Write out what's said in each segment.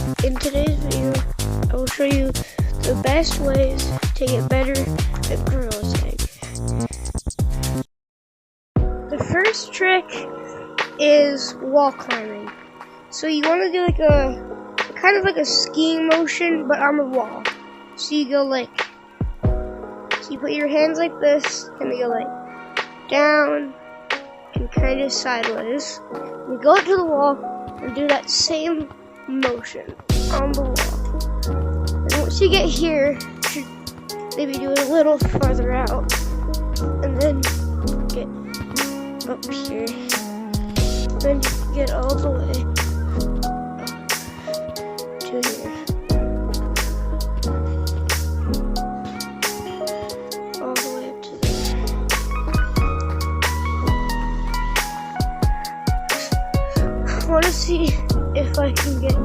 In today's video, I will show you the best ways to get better at gorilla tag. The first trick is wall climbing. So you want to do like a kind of like a skiing motion, but on the wall. So you go like, so you put your hands like this, and you go like down and kind of sideways. You go up to the wall and do that same motion on the wall. And once you get here, you should maybe do it a little farther out, and then get up here. Then get all the way to here. All the way up to there. I want to see if I can get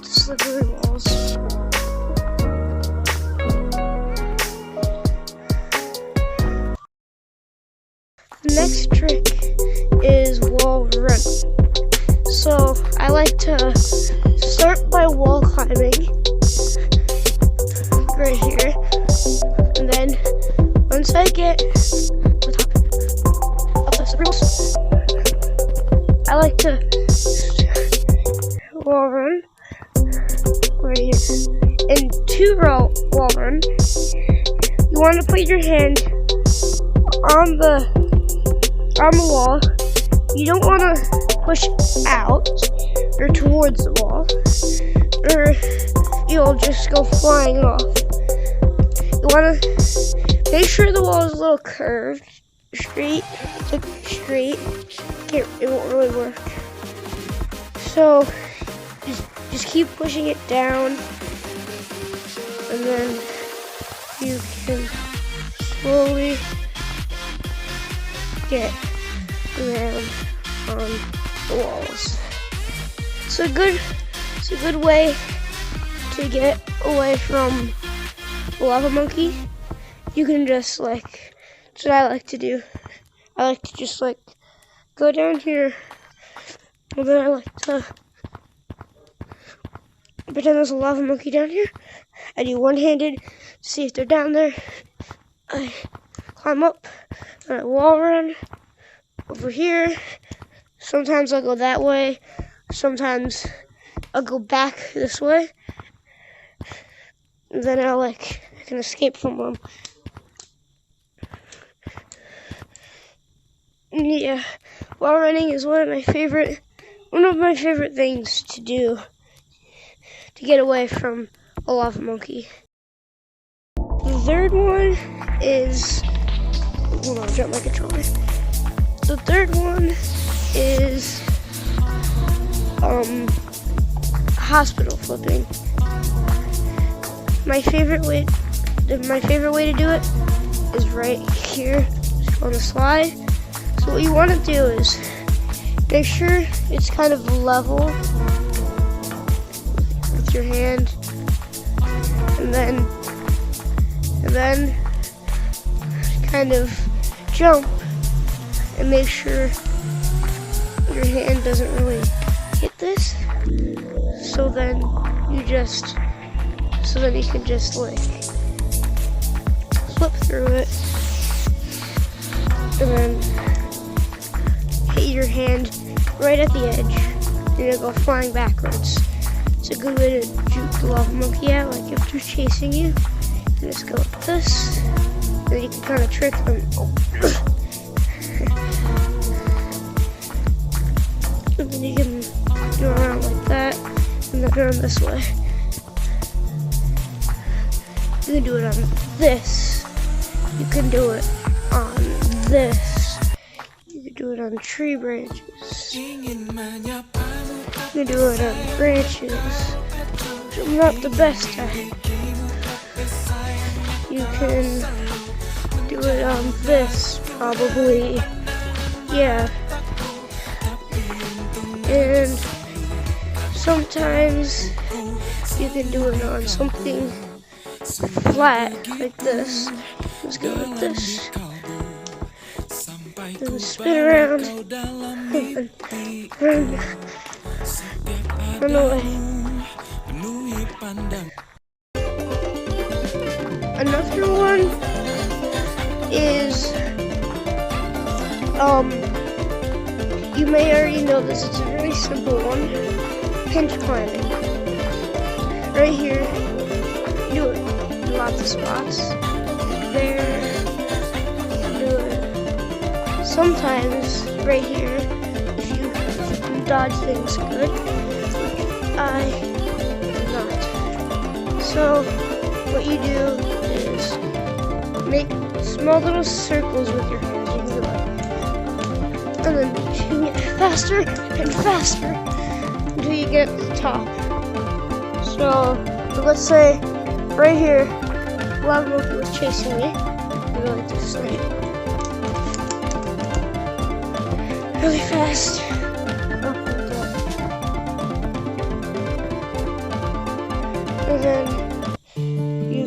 slippery walls. The next trick is wall running. So I like to start by wall climbing right here, and then once I get up the slippery walls, I like to wall run right here. In wall run, you want to put your hand on the wall. You don't want to push out or towards the wall, or you'll just go flying off. You want to make sure the wall is a little curved, straight. It won't really work. So just keep pushing it down, and then you can slowly get around on the walls. It's a good way to get away from the lava monkey. You can just like, that's what I like to do. I like to just like go down here, and then I like to pretend there's a lava monkey down here. I do one-handed, see if they're down there. I climb up, and I wall run over here. Sometimes I'll go that way. Sometimes I'll go back this way. And then I can escape from them. Yeah, wall running is one of my favorite things to do to get away from a lava monkey. The third one is, hold on, drop my controller. The third one is hospital flipping. My favorite way to do it is right here on the slide. So what you want to do is make sure it's kind of level with your hand, and then kind of jump and make sure your hand doesn't really hit this. So then you can just like flip through it, and then hit your hand right at the edge, and it'll go flying backwards. It's a good way to juke the lava monkey out, like if they're chasing you. You just go like this, and then you can kind of trick them. And then you can go around like that, and then around this way. You can do it on this. You can do it on this. You can do it on tree branches. You can do it on branches, which I'm not the best at. You can do it on this, probably. Yeah. And sometimes you can do it on something flat like this. Let's go like this. Then spin around. run away. Another one is, you may already know this, it's a very simple one, pinch climbing. Right here, do it in lots of spots. There, do it. Sometimes, right here, if you can dodge things good, I am not. So, what you do is make small little circles with your hands. You can do like, and then you can get faster and faster until you get to the top. So let's say right here, Lava Monkey was chasing me. I go like this, like, really fast. Up and down. And then you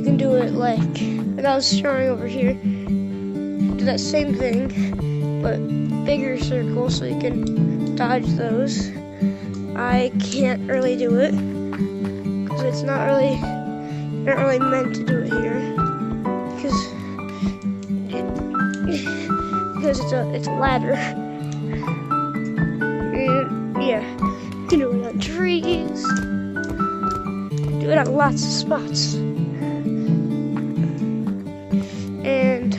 can do it like I was showing over here. Do that same thing, but bigger circles so you can dodge those. I can't really do it because it's not really meant to do it here because it's a ladder. And yeah, you can do it on trees. Do it on lots of spots. And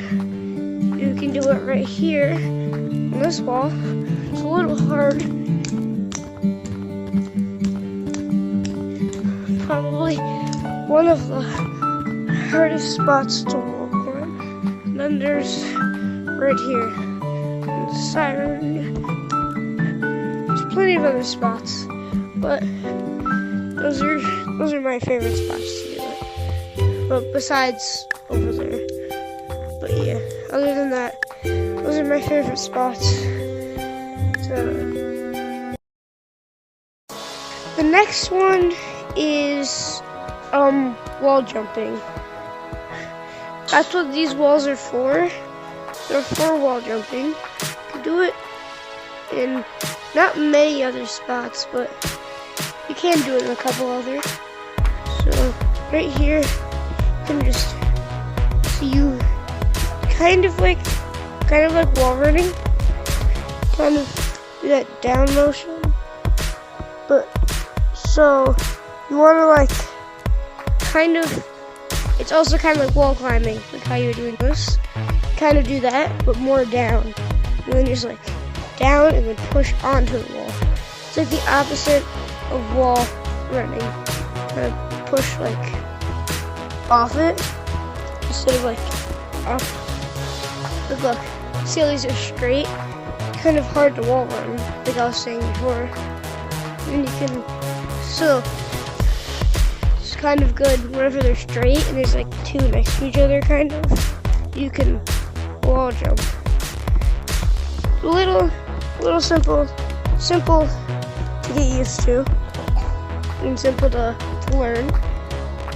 you can do it right here on this wall. It's a little hard. Probably one of the hardest spots to walk on. And then there's right here, the siren. There's plenty of other spots, but those are my favorite spots to do it. But besides over there. But yeah, other than that, those are my favorite spots. So the next one is wall jumping. That's what these walls are for. They're for wall jumping. You can do it in not many other spots, but you can do it in a couple other. So right here, you can just see you kind of like wall running. Kind of do that down motion. But so you want to like it's also kind of like wall climbing, like how you're doing this. Kind of do that, but more down. And then just like down and then push onto the wall. It's like the opposite of wall running. Kind of push like off it instead of like up. But look, see how these are straight? Kind of hard to wall run, like I was saying before. And you can still, it's kind of good whenever they're straight and there's like two next to each other, kind of. You can wall jump. A little simple to get used to, and simple to learn.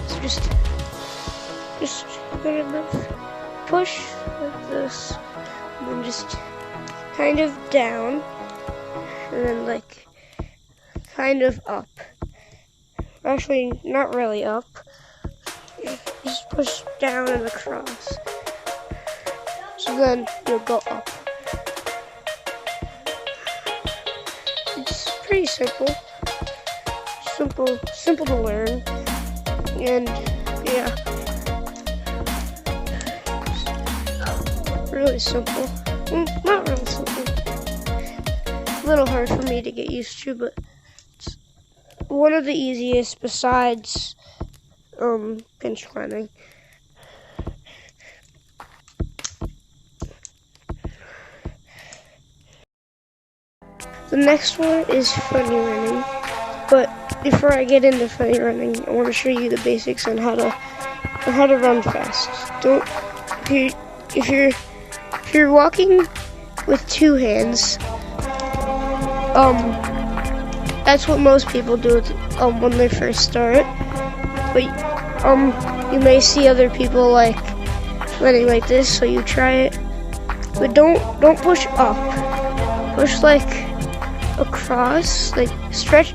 So just kind of push like this, and then just kind of down, and then like kind of up. Actually, not really up. Just push down and across. So then you'll go up. It's pretty simple. Simple to learn. And yeah. Really simple. Not really simple. A little hard for me to get used to, but it's one of the easiest besides pinch climbing. The next one is funny running, but before I get into funny running, I want to show you the basics on how to run fast. If you're walking with two hands, that's what most people do when they first start. But you may see other people like running like this, so you try it. But don't push up. Push like across, like stretch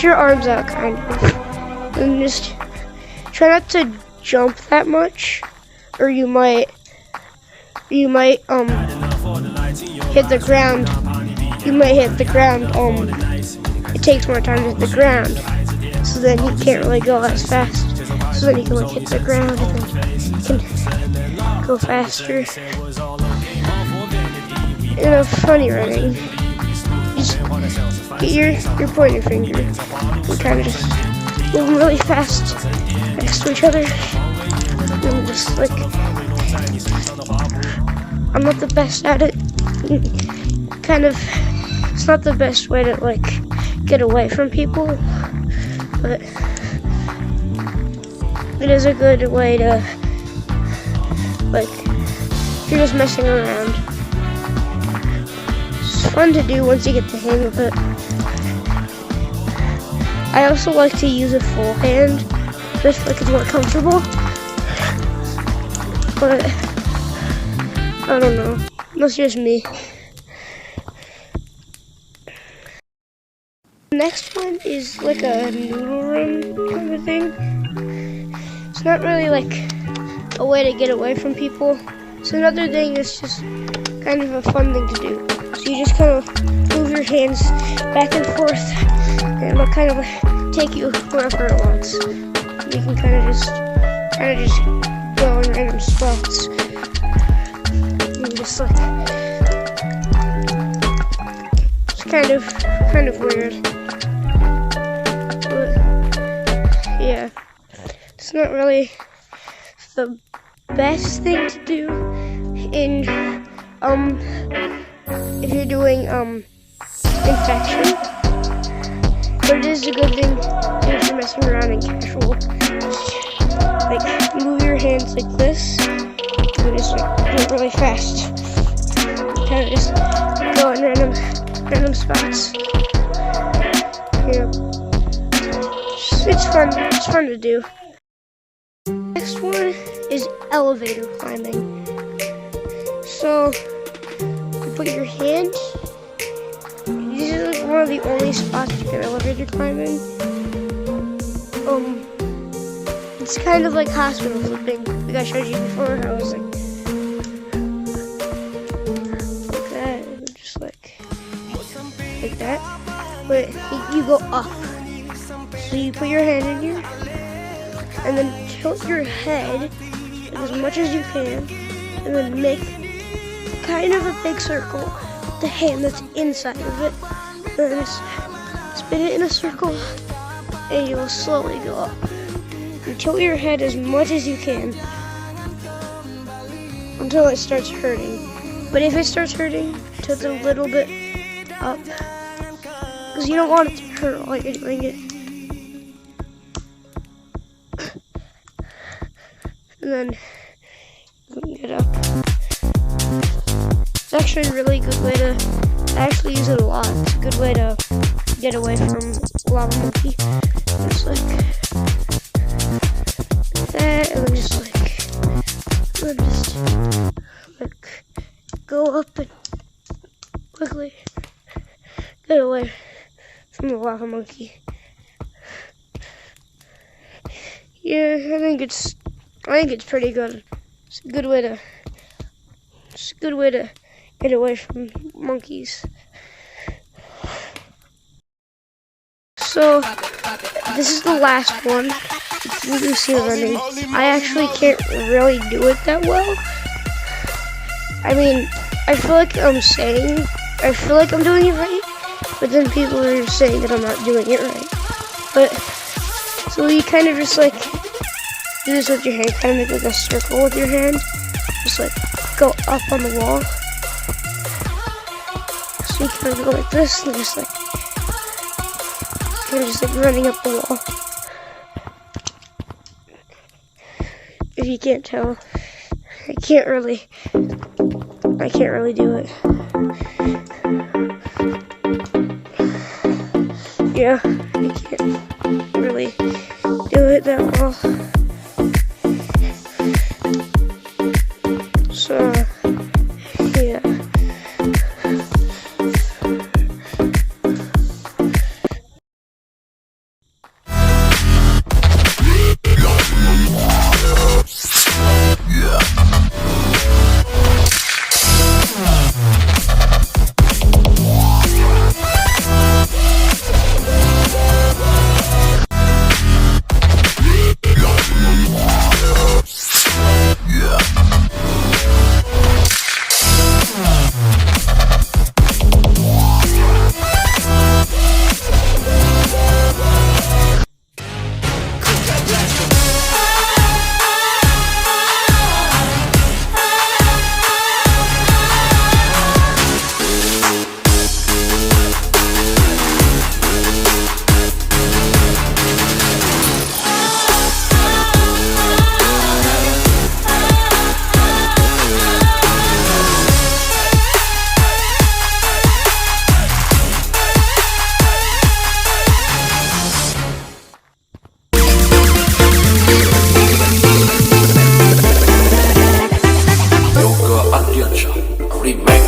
your arms out kind of, and just try not to jump that much, or you might hit the ground. You might hit the ground. It takes more time to hit the ground, so then you can't really go as fast. So then you can like hit the ground and then you can go faster. In a funny running, you just get your pointer finger and kind of just move them really fast next to each other. And just like, I'm not the best at it. Kind of, it's not the best way to like get away from people, but it is a good way to, like, if you're just messing around. It's fun to do once you get the hang of it. I also like to use a full hand, just like it's more comfortable. But I don't know. That's just me. Next one is like a noodle run kind of thing. It's not really like a way to get away from people. It's another thing that's just kind of a fun thing to do. So you just kind of move your hands back and forth, and it'll kind of take you wherever it wants. You can kind of just go in random spots. And just like, it's kind of weird. But yeah, it's not really the best thing to do in if you're doing infection, but it is a good thing if you're messing around in casual. Like, move your hands like this and just like do it really fast. Kind of just go in random spots. Yeah, it's fun to do. Next one is elevator climbing. So you put your hand. This is like one of the only spots you can elevator climb in. It's kind of like hospital flipping. Like I showed you before. I was like that, and just like that. But you go up. So you put your hand in here, and then tilt your head as much as you can, and then make kind of a big circle with the hand that's inside of it. And then just spin it in a circle, and you will slowly go up. You tilt your head as much as you can until it starts hurting. But if it starts hurting, tilt it a little bit up, because you don't want it to hurt while you're doing it. And then you can get up. It's actually a really good way to, I actually use it a lot. It's a good way to get away from Lava Monkey. It's like that, and then just go up and quickly get away from the Lava Monkey. Yeah, I think it's pretty good. It's a good way to get away from monkeys. So this is the last one. It's Lucy running. I actually can't really do it that well. I mean, I feel like I'm doing it right, but then people are saying that I'm not doing it right. But so you kind of just like do this with your hand, kind of make like a circle with your hand. Just like go up on the wall. So you kind of go like this and just like kind of just like running up the wall. If you can't tell, I can't really do it. Yeah, I can't really do it that well. So, yeah. we make